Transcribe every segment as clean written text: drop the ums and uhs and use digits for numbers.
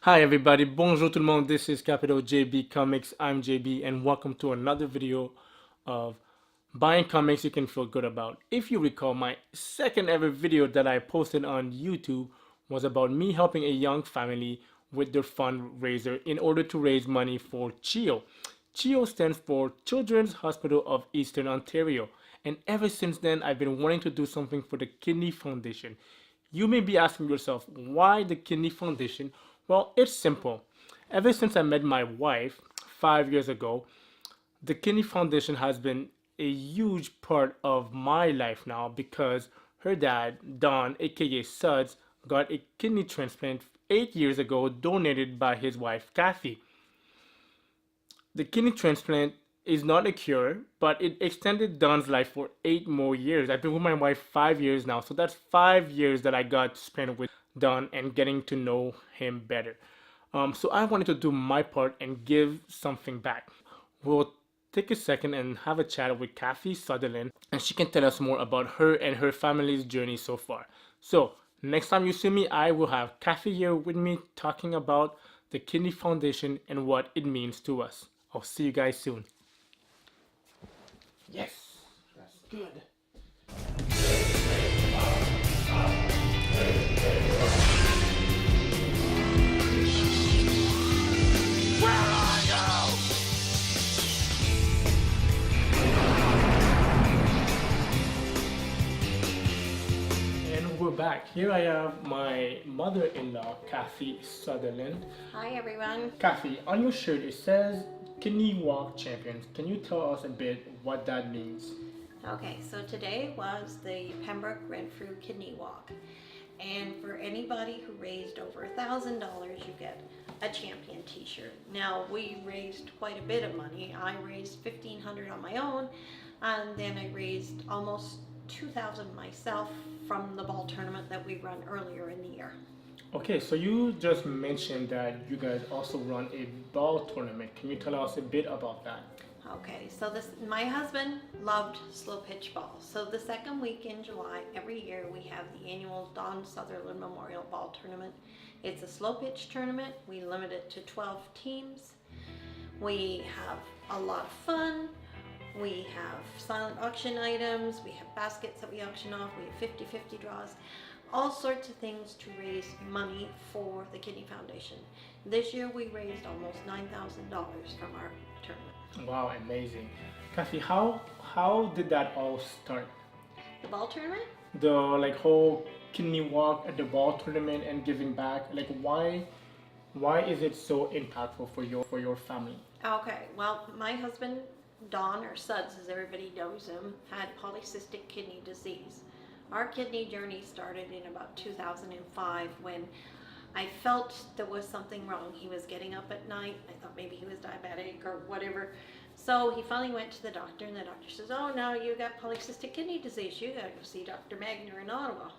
Hi everybody, bonjour tout le monde, this is Capital JB Comics, I'm JB and welcome to another video of buying comics you can feel good about. If you recall, my second ever video that I posted on YouTube was about me helping a young family with their fundraiser in order to raise money for CHIO. CHIO stands for Children's Hospital of Eastern Ontario, and ever since then I've been wanting to do something for the Kidney Foundation. You may be asking yourself, why the Kidney Foundation? Well, it's simple. Ever since I met my wife 5 years ago, the Kidney Foundation has been a huge part of my life now because her dad, Don, aka Suds, got a kidney transplant 8 years ago, donated by his wife, Cathy. The kidney transplant is not a cure, but it extended Don's life for 8 more years. I've been with my wife 5 years now, so that's 5 years that I got to spend with Don and getting to know him better. So I wanted to do my part and give something back. We'll take a second and have a chat with Cathy Sutherland, and she can tell us more about her and her family's journey so far. So next time you see me, I will have Cathy here with me talking about the Kidney Foundation and what it means to us. I'll see you guys soon. Yes, that's good. And we're back. Here I have my mother-in-law, Cathy Sutherland. Hi everyone. Cathy, on your shirt it says Kidney Walk Champions. Can you tell us a bit what that means? Okay, so today was the Pembroke Renfrew Kidney Walk. And for anybody who raised over $1,000, you get a champion t-shirt. Now we raised quite a bit of money. I raised $1,500 on my own, and then I raised almost $2,000 myself from the ball tournament that we run earlier in the year. Okay, so you just mentioned that you guys also run a ball tournament. Can you tell us a bit about that? Okay, so my husband loved slow pitch ball. So the second week in July, every year we have the annual Don Sutherland Memorial Ball Tournament. It's a slow pitch tournament. We limit it to 12 teams. We have a lot of fun. We have silent auction items. We have baskets that we auction off. We have 50-50 draws. All sorts of things to raise money for the Kidney Foundation. This year we raised almost $9,000 from our tournament. Wow, amazing. Cathy, how did that all start? The ball tournament? The whole kidney walk at the ball tournament and giving back. Why is it so impactful for your family? Okay, well, my husband, Don, or Suds as everybody knows him, had polycystic kidney disease. Our kidney journey started in about 2005 when I felt there was something wrong. He was getting up at night. I thought maybe he was diabetic or whatever. So he finally went to the doctor, and the doctor says, "Oh, now you got polycystic kidney disease. You got to go see Dr. Magner in Ottawa."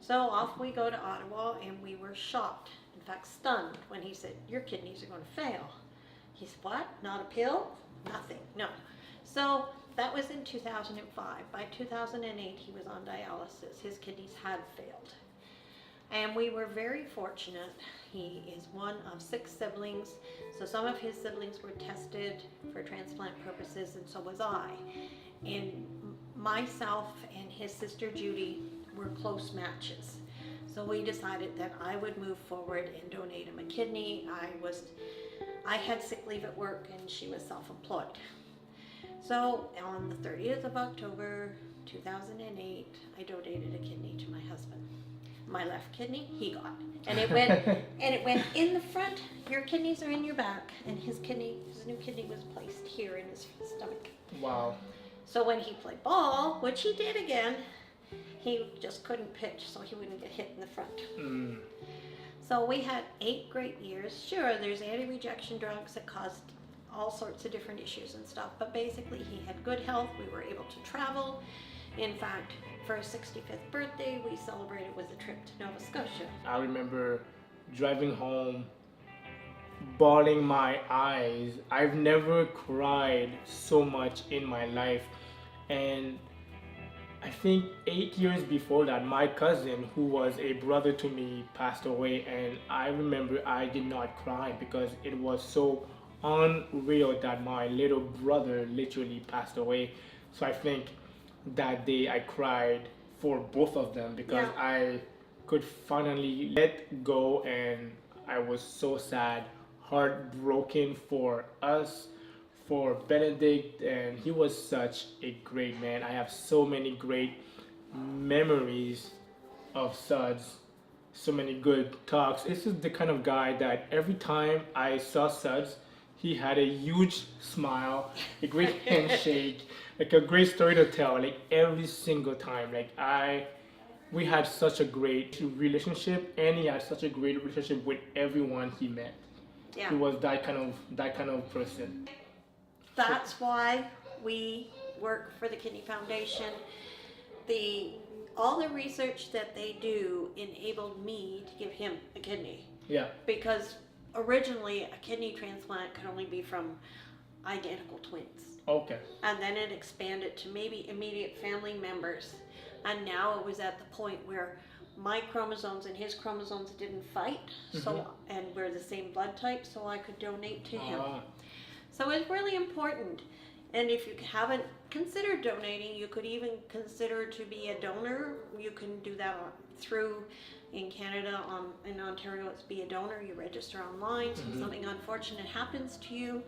So off we go to Ottawa, and we were shocked, in fact stunned, when he said, "Your kidneys are going to fail." He said, "What? Not a pill? Nothing, no." So that was in 2005. By 2008, he was on dialysis. His kidneys had failed. And we were very fortunate. He is one of 6 siblings, so some of his siblings were tested for transplant purposes, and so was I. And myself and his sister Judy were close matches. So we decided that I would move forward and donate him a kidney. I had sick leave at work, and she was self-employed. So on the 30th of October 2008, I donated a kidney to my husband. My left kidney, he got. And it went in the front. Your kidneys are in your back. And his new kidney was placed here in his stomach. Wow. So when he played ball, which he did again, he just couldn't pitch, so he wouldn't get hit in the front. So we had 8 great years. Sure, there's anti-rejection drugs that caused all sorts of different issues and stuff, but basically he had good health. We were able to travel. In fact, for his 65th birthday, we celebrated with a trip to Nova Scotia. I remember driving home, bawling my eyes. I've never cried so much in my life, and I think 8 years before that, my cousin, who was a brother to me, passed away, and I remember I did not cry because it was so unreal that my little brother literally passed away. So I think that day I cried for both of them because Yeah. I could finally let go, and I was so sad, heartbroken for us, for Benedict, and he was such a great man. I have so many great memories of Suds, so many good talks. This is the kind of guy that every time I saw Suds, he had a huge smile, a great handshake, like a great story to tell, like every single time. We had such a great relationship, and he had such a great relationship with everyone he met. Yeah. He was that kind of person. That's why we work for the Kidney Foundation. The all the research that they do enabled me to give him a kidney, Yeah. because originally a kidney transplant could only be from identical twins, Okay. and then it expanded to maybe immediate family members, and now it was at the point where my chromosomes and his chromosomes didn't fight, so and we're the same blood type, so I could donate to him. Ah, So it's really important. And if you haven't considered donating, you could even consider to be a donor. You can do that through, in Canada, in Ontario, it's Be a Donor. You register online. So if something unfortunate happens to you,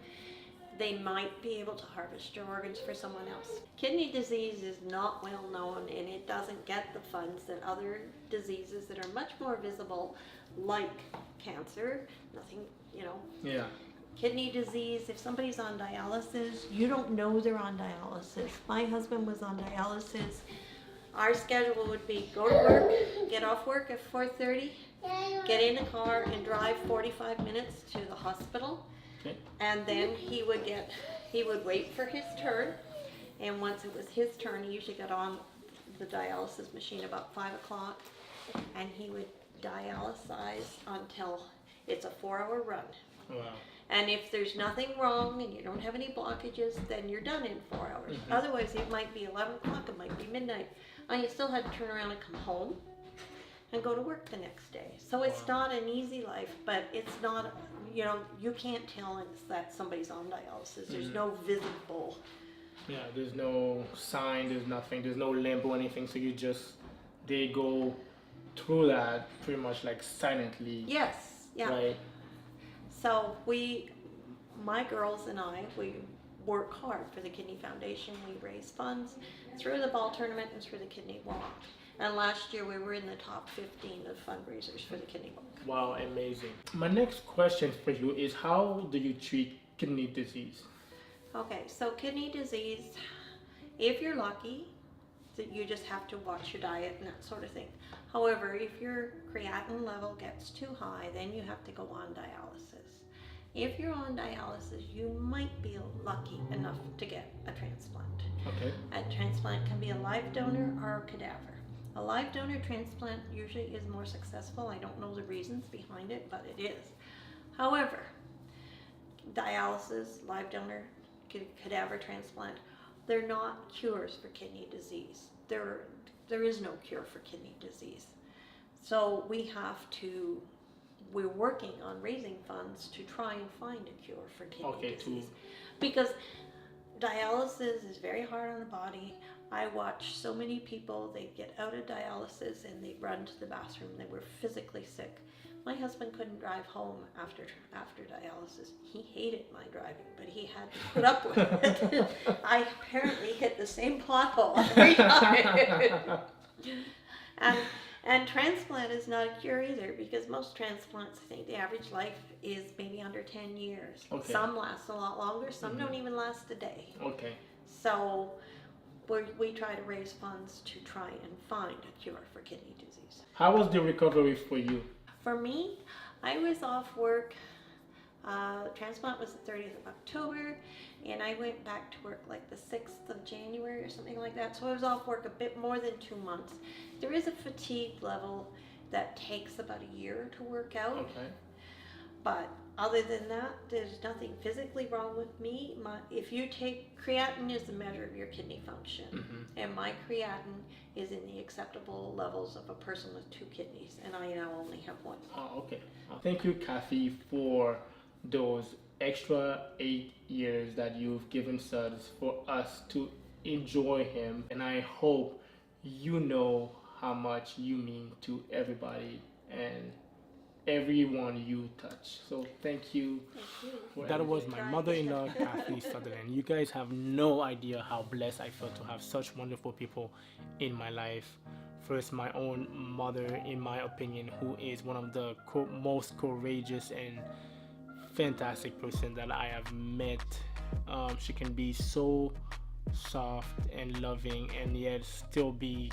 they might be able to harvest your organs for someone else. Kidney disease is not well known, and it doesn't get the funds that other diseases that are much more visible, like cancer. Nothing, yeah. Kidney disease, if somebody's on dialysis, you don't know they're on dialysis. My husband was on dialysis. Our schedule would be go to work, get off work at 4:30, get in a car and drive 45 minutes to the hospital. Okay. And then he would wait for his turn. And once it was his turn, he usually got on the dialysis machine about 5 o'clock, and he would dialyze until it's a 4-hour run. Wow. And if there's nothing wrong and you don't have any blockages, then you're done in 4 hours. Otherwise, it might be 11 o'clock, it might be midnight. And you still had to turn around and come home and go to work the next day. So it's not an easy life, but it's not, you can't tell that somebody's on dialysis. There's no visible. Yeah, there's no sign, there's nothing, there's no limp or anything, so they go through that pretty much like silently. Yes, yeah. Right? So my girls and I, we work hard for the Kidney Foundation. We raise funds through the ball tournament and through the kidney walk. And last year we were in the top 15 of fundraisers for the kidney walk. Wow, amazing. My next question for you is, how do you treat kidney disease? Okay, so kidney disease, if you're lucky, you just have to watch your diet and that sort of thing. However, if your creatinine level gets too high, then you have to go on dialysis. If you're on dialysis, you might be lucky enough to get a transplant. Okay. A transplant can be a live donor or a cadaver. A live donor transplant usually is more successful. I don't know the reasons behind it, but it is. However, dialysis, live donor, cadaver transplant, they're not cures for kidney disease. There is no cure for kidney disease. So we're working on raising funds to try and find a cure for kidney disease. Because dialysis is very hard on the body. I watch so many people, they get out of dialysis and they run to the bathroom. They were physically sick. My husband couldn't drive home after dialysis. He hated my driving, but he had to put up with it. I apparently hit the same pothole every time. And transplant is not a cure either, because most transplants, I think the average life is maybe under 10 years. Okay. Some last a lot longer, some don't even last a day. Okay. So we try to raise funds to try and find a cure for kidney disease. How was the recovery for you? For me, I was off work. Transplant was the 30th of October, and I went back to work like the 6th of January or something like that. So I was off work a bit more than 2 months. There is a fatigue level that takes about a year to work out. Okay. But other than that, there's nothing physically wrong with me. If you take creatinine is a measure of your kidney function, and my creatinine is in the acceptable levels of a person with two kidneys, and I now only have one. Oh, okay. Thank you, Kathy, for those extra 8 years that you've given Suds for us to enjoy him. And I hope you know how much you mean to everybody and everyone you touch. So thank you. Thank you. For that was my mother-in-law, Cathy Sutherland. You guys have no idea how blessed I feel to have such wonderful people in my life. First, my own mother, in my opinion, who is one of the most courageous and fantastic person that I have met. She can be so soft and loving, and yet still be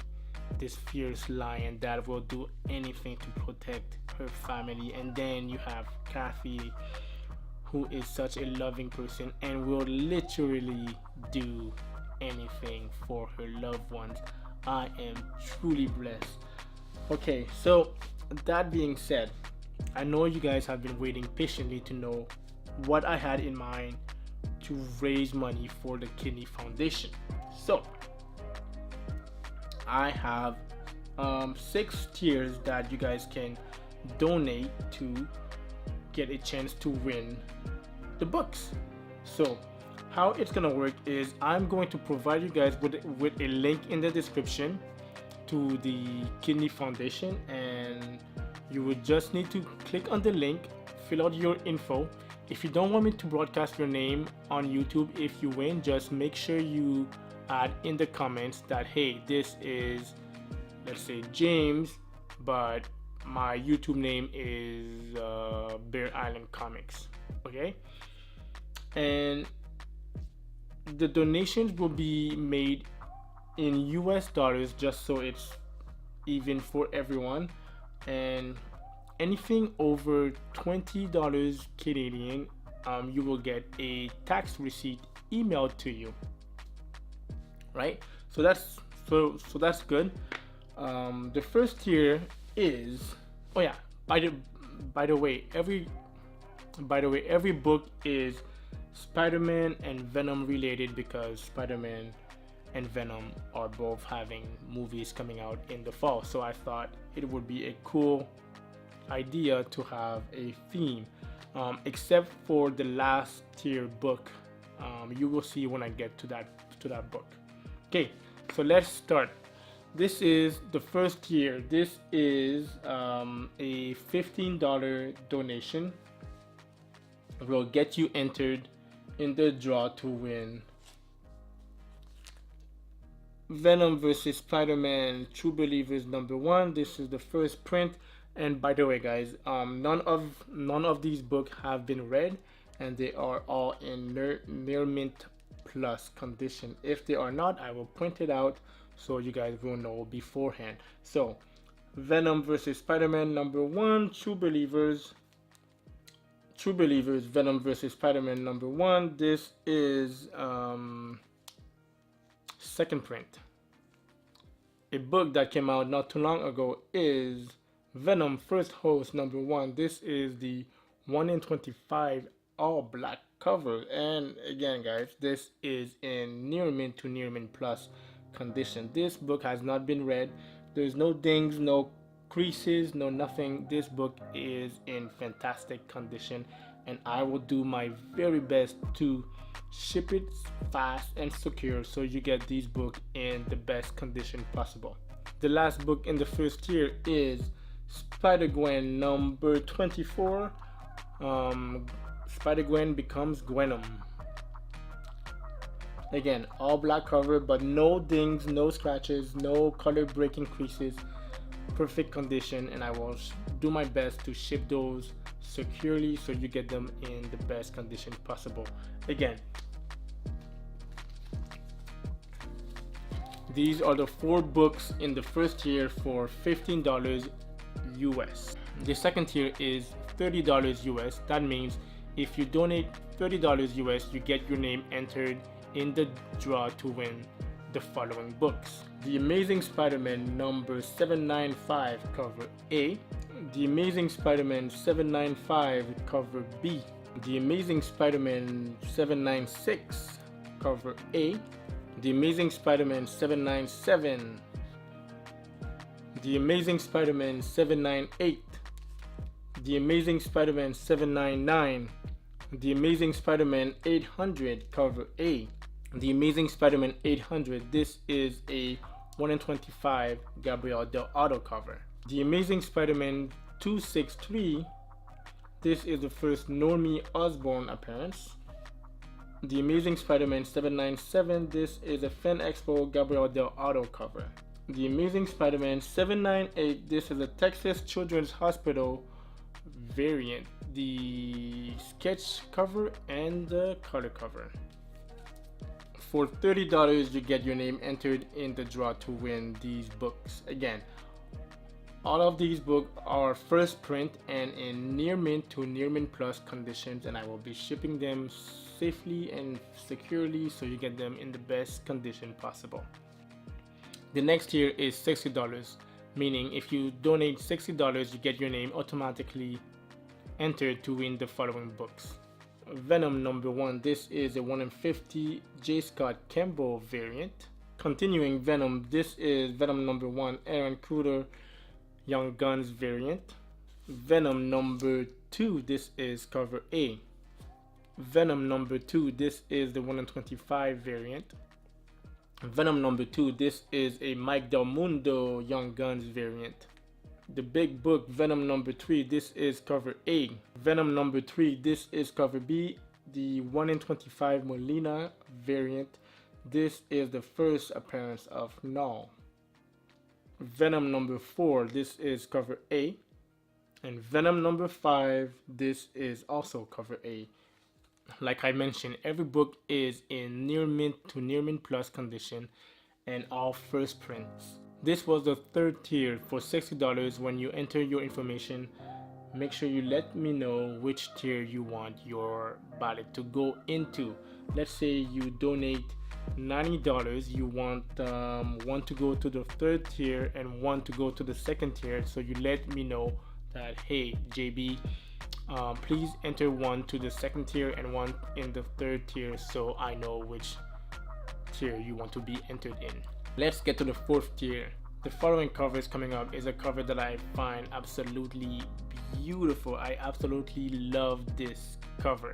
this fierce lion that will do anything to protect her family. And then you have Kathy, who is such a loving person and will literally do anything for her loved ones. I am truly blessed. Okay, so that being said, I know you guys have been waiting patiently to know what I had in mind to raise money for the Kidney Foundation. So I have 6 tiers that you guys can donate to get a chance to win the books. So how it's gonna work is I'm going to provide you guys with a link in the description to the Kidney Foundation, and you would just need to click on the link, fill out your info. If you don't want me to broadcast your name on YouTube if you win, just make sure you add in the comments that, hey, this is, let's say, James, but my YouTube name is Bear Island Comics. Okay, and the donations will be made in US dollars, just so it's even for everyone, and anything over $20 Canadian, you will get a tax receipt emailed to you, right? So that's good. The first tier is, oh yeah, by the way every book is Spider-Man and Venom related, because Spider-Man and Venom are both having movies coming out in the fall. So I thought it would be a cool idea to have a theme, except for the last tier book. You will see when I get to that book. Okay, so let's start. This is the first tier. This is a $15 donation. Will get you entered in the draw to win Venom vs. Spider-Man True Believers #1. This is the first print. And by the way, guys, none of these books have been read, and they are all in near mint plus condition. If they are not, I will point it out so you guys will know beforehand. So Venom vs. Spider-Man #1, True Believers, Venom vs. Spider-Man #1. This is second print. A book that came out not too long ago is Venom First Host #1. This is the 1 in 25 all black cover, and again, guys, this is in near mint to near mint plus condition. This book has not been read. There's no dings, no creases, no nothing. This book is in fantastic condition, and I will do my very best to ship it fast and secure so you get these books in the best condition possible. The last book in the first tier is Spider-Gwen #24. Spider-Gwen becomes Gwenom. Again, all black cover, but no dings, no scratches, no color breaking creases. Perfect condition, and I will do my best to ship those securely so you get them in the best condition possible. Again, these are the 4 books in the first tier for $15 US. The second tier is $30 US. That means if you donate $30 US, you get your name entered in the draw to win the following books: The Amazing Spider-Man #795 cover A, The Amazing Spider-Man 795 cover B. The Amazing Spider-Man 796 cover A. The Amazing Spider-Man 797. The Amazing Spider-Man 798. The Amazing Spider-Man 799. The Amazing Spider-Man 800 cover A. The Amazing Spider-Man 800, this is a 1 in 25 Gabriel Del Auto cover. The Amazing Spider-Man 263, this is the first Normie Osborn appearance. The Amazing Spider-Man 797, this is a Fan Expo Gabriel Del Auto cover. The Amazing Spider-Man 798, this is a Texas Children's Hospital variant, the sketch cover and the color cover. For $30, you get your name entered in the draw to win these books. Again, all of these books are first print and in near mint to near mint plus conditions, and I will be shipping them safely and securely so you get them in the best condition possible. The next tier is $60, meaning if you donate $60, you get your name automatically entered to win the following books. Venom number 1, this is a 1 in 50 J. Scott Campbell variant. Continuing Venom, this is Venom number 1 Aaron Cruder Young Guns variant. Venom number 2, this is cover A. Venom number 2, this is the 1 in 25 variant. Venom number 2, this is a Mike Del Mundo Young Guns variant. The big book Venom number 3, this is cover A. Venom number 3, this is cover B, the 1 in 25 Molina variant. This is the first appearance of Null. Venom number 4, this is cover A. And Venom number 5, this is also cover A. Like I mentioned, every book is in near mint to near mint plus condition and all first prints. This was the third tier for $60. When you enter your information, make sure you let me know which tier you want your ballot to go into. Let's say you donate $90, you want one to go to the third tier and one to go to the second tier, so you let me know that, hey JB, please enter one to the second tier and one in the third tier so I know which tier you want to be entered in. Let's get to the fourth tier. The following covers coming up is a cover that I find absolutely beautiful. I absolutely love this cover.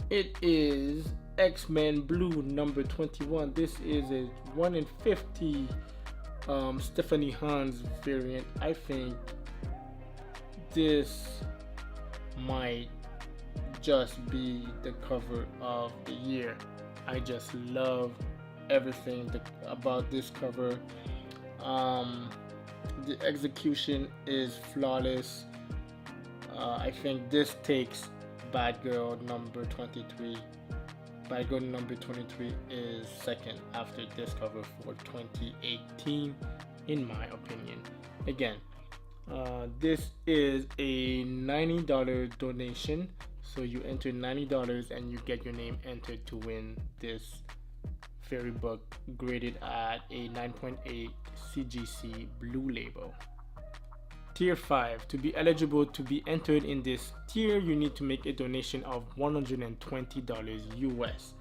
It is X-Men Blue number 21. This is a 1 in 50 Stephanie Hans variant. I think this might just be the cover of the year. I just love everything about this cover. The execution is flawless. I think this takes Batgirl number 23. Batgirl number 23 is second after this cover for 2018 in my opinion. Again, this is a $90 donation, so you enter $90 and you get your name entered to win this fairy book graded at a 9.8 CGC blue label. Tier 5. To be eligible to be entered in this tier, you need to make a donation of $120 US,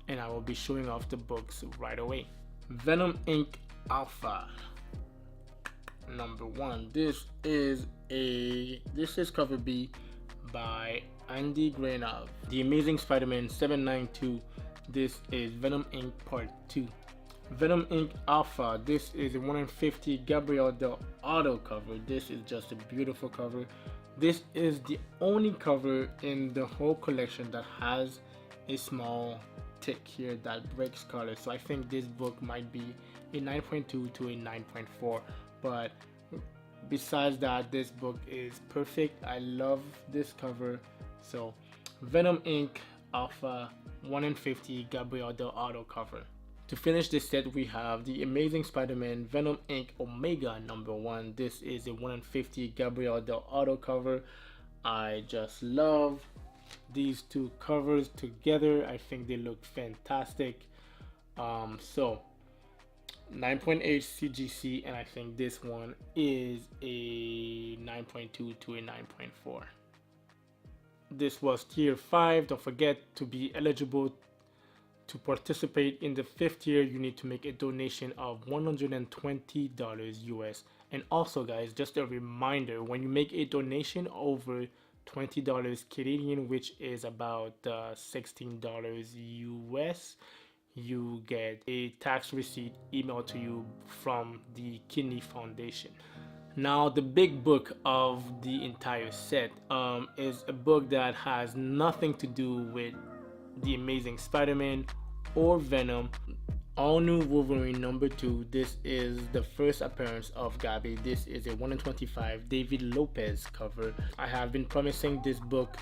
and I will be showing off the books right away. Venom Inc. Alpha number 1. This is cover B by Andy Granov. The Amazing Spider-Man 792. This is Venom Inc. Part 2. Venom Inc. Alpha. This is a 1 in 50 Gabriel Del Auto cover. This is just a beautiful cover. This is the only cover in the whole collection that has a small tick here that breaks color. So I think this book might be a 9.2 to a 9.4. But besides that, this book is perfect. I love this cover. So Venom Inc. Alpha 1 in 50 Gabriel Del Auto cover. To finish this set, we have the Amazing Spider-Man Venom Inc. Omega number 1. This is a 1 in 50 Gabriel Del Auto cover. I just love these two covers together. I think they look fantastic. So 9.8 CGC, and I think this one is a 9.2 to a 9.4. This was tier 5. Don't forget, to be eligible to participate in the 5th tier, you need to make a donation of $120 US. And also, guys, just a reminder, when you make a donation over $20 Canadian, which is about $16 US, you get a tax receipt emailed to you from the Kidney Foundation. Now, the big book of the entire set is a book that has nothing to do with the Amazing Spider-Man or Venom. All New Wolverine number 2. This is the first appearance of Gabby. This is a 1 in 25 David Lopez cover. I have been promising this book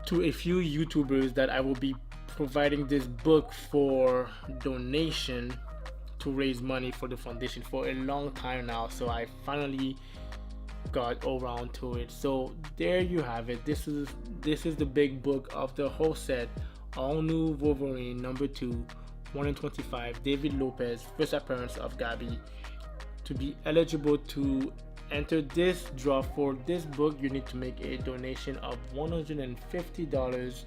to a few YouTubers that I will be providing this book for donation to raise money for the foundation for a long time now, so I finally got around to it. So there you have it. This is the big book of the whole set. All New Wolverine number 2, 1 in 25 David Lopez, first appearance of Gabby. To be eligible to enter this draw for this book, you need to make a donation of $150,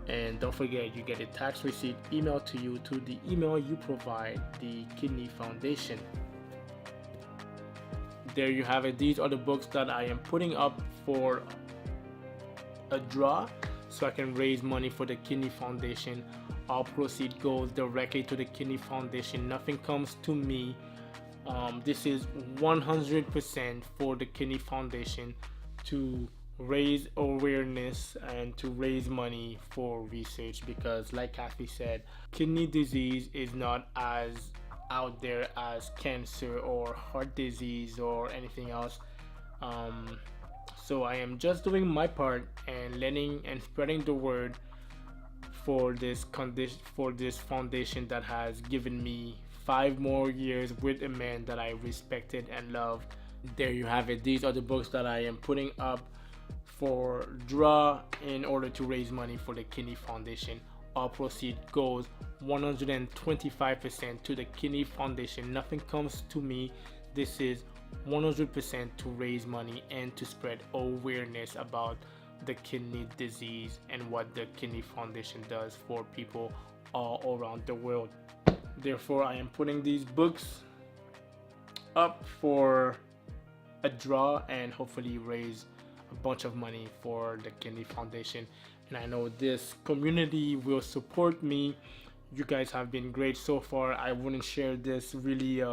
and don't forget, you get a tax receipt emailed to you to the email you provide the Kidney Foundation. There you have it. These are the books that I am putting up for a draw so I can raise money for the Kidney Foundation. All proceeds goes directly to the Kidney Foundation. Nothing comes to me. This is 100% for the Kidney Foundation to raise awareness and to raise money for research, because like Cathy said, kidney disease is not as out there as cancer or heart disease or anything else. So I am just doing my part and letting and spreading the word for this condition, for this foundation that has given me 5 more years with a man that I respected and loved. There you have it. These are the books that I am putting up for draw in order to raise money for the Kidney Foundation. All proceed goes 125% to the Kidney Foundation. Nothing comes to me. This is 100% to raise money and to spread awareness about the kidney disease and what the Kidney Foundation does for people all around the world. Therefore, I am putting these books up for a draw and hopefully raise a bunch of money for the Kidney Foundation. And I know this community will support me. You guys have been great so far. I wouldn't share this really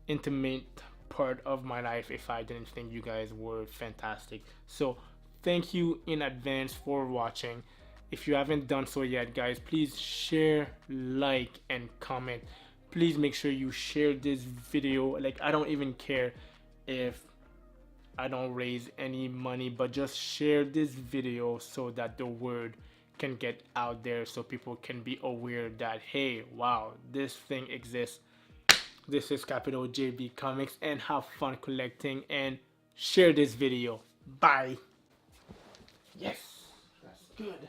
intimate part of my life if I didn't think you guys were fantastic. So thank you in advance for watching. If you haven't done so yet, guys, please share, like, and comment. Please make sure you share this video. Like, I don't even care if I don't raise any money, but just share this video so that the word can get out there, so people can be aware that, hey, wow, this thing exists. This is Capital JB Comics, and have fun collecting and share this video. Bye. Yes, that's good.